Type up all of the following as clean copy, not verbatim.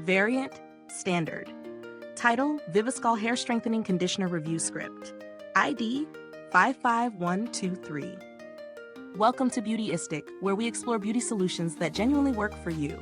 Variant, Standard. Title, Viviscal Hair Strengthening Conditioner Review Script. ID, 55123. Welcome to Beautyistic, where we explore beauty solutions that genuinely work for you.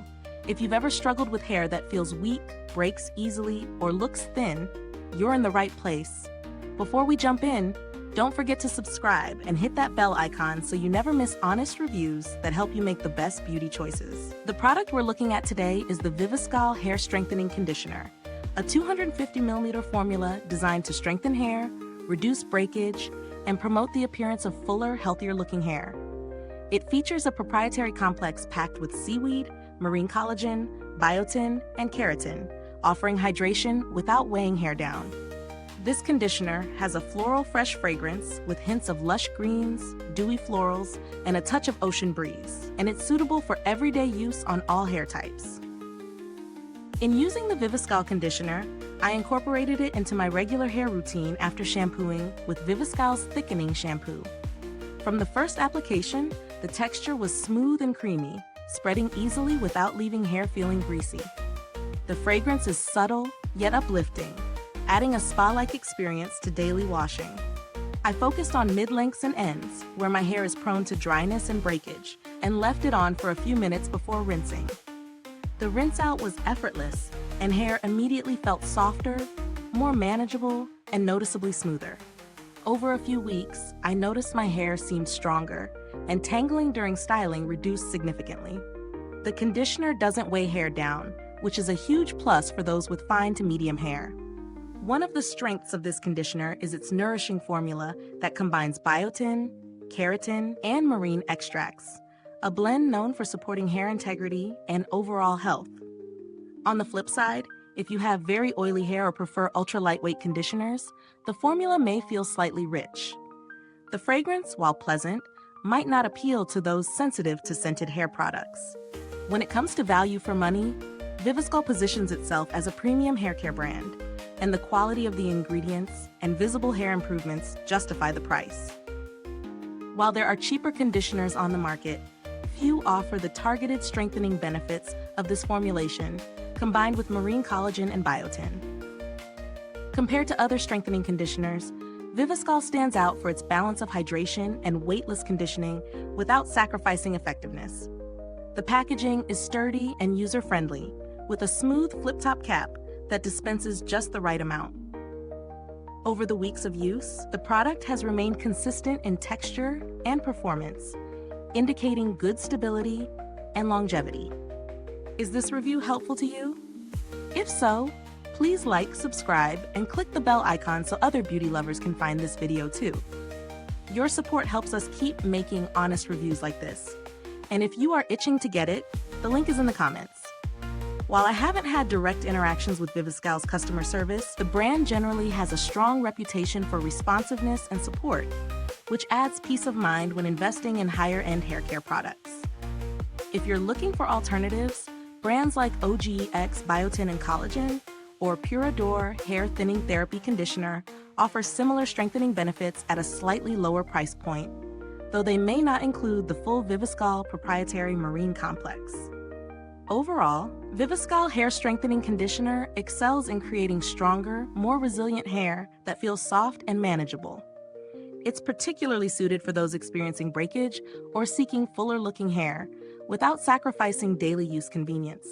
If you've ever struggled with hair that feels weak, breaks easily, or looks thin, you're in the right place. Before we jump in, don't forget to subscribe and hit that bell icon so you never miss honest reviews that help you make the best beauty choices. The product we're looking at today is the Viviscal Hair Strengthening Conditioner, a 250ml formula designed to strengthen hair, reduce breakage, and promote the appearance of fuller, healthier-looking hair. It features a proprietary complex packed with seaweed, marine collagen, biotin, and keratin, offering hydration without weighing hair down. This conditioner has a floral fresh fragrance with hints of lush greens, dewy florals, and a touch of ocean breeze, and it's suitable for everyday use on all hair types. In using the Viviscal conditioner, I incorporated it into my regular hair routine after shampooing with Viviscal's thickening shampoo. From the first application, the texture was smooth and creamy, spreading easily without leaving hair feeling greasy. The fragrance is subtle, yet uplifting, adding a spa-like experience to daily washing. I focused on mid-lengths and ends, where my hair is prone to dryness and breakage, and left it on for a few minutes before rinsing. The rinse-out was effortless, and hair immediately felt softer, more manageable, and noticeably smoother. Over a few weeks, I noticed my hair seemed stronger, and tangling during styling reduced significantly. The conditioner doesn't weigh hair down, which is a huge plus for those with fine to medium hair. One of the strengths of this conditioner is its nourishing formula that combines biotin, keratin, and marine extracts, a blend known for supporting hair integrity and overall health. On the flip side, if you have very oily hair or prefer ultra-lightweight conditioners, the formula may feel slightly rich. The fragrance, while pleasant, might not appeal to those sensitive to scented hair products. When it comes to value for money, Viviscal positions itself as a premium haircare brand, and the quality of the ingredients and visible hair improvements justify the price. While there are cheaper conditioners on the market, few offer the targeted strengthening benefits of this formulation, combined with marine collagen and biotin. Compared to other strengthening conditioners, Viviscal stands out for its balance of hydration and weightless conditioning without sacrificing effectiveness. The packaging is sturdy and user-friendly, with a smooth flip-top cap that dispenses just the right amount. Over the weeks of use, the product has remained consistent in texture and performance, indicating good stability and longevity. Is this review helpful to you? If so, please like, subscribe, and click the bell icon so other beauty lovers can find this video too. Your support helps us keep making honest reviews like this. And if you are itching to get it, the link is in the comments. While I haven't had direct interactions with Viviscal's customer service, the brand generally has a strong reputation for responsiveness and support, which adds peace of mind when investing in higher-end haircare products. If you're looking for alternatives, brands like OGX Biotin and Collagen or Purador Hair Thinning Therapy Conditioner offer similar strengthening benefits at a slightly lower price point, though they may not include the full Viviscal proprietary marine complex. Overall, Viviscal Hair Strengthening Conditioner excels in creating stronger, more resilient hair that feels soft and manageable. It's particularly suited for those experiencing breakage or seeking fuller-looking hair without sacrificing daily use convenience.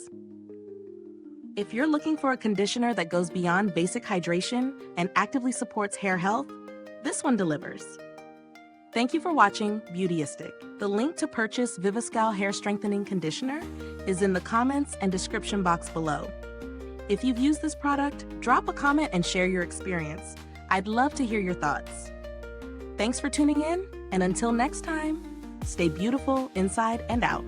If you're looking for a conditioner that goes beyond basic hydration and actively supports hair health, this one delivers. Thank you for watching Beautyistic. The link to purchase Viviscal Hair Strengthening Conditioner is in the comments and description box below. If you've used this product, drop a comment and share your experience. I'd love to hear your thoughts. Thanks for tuning in, and until next time, stay beautiful inside and out.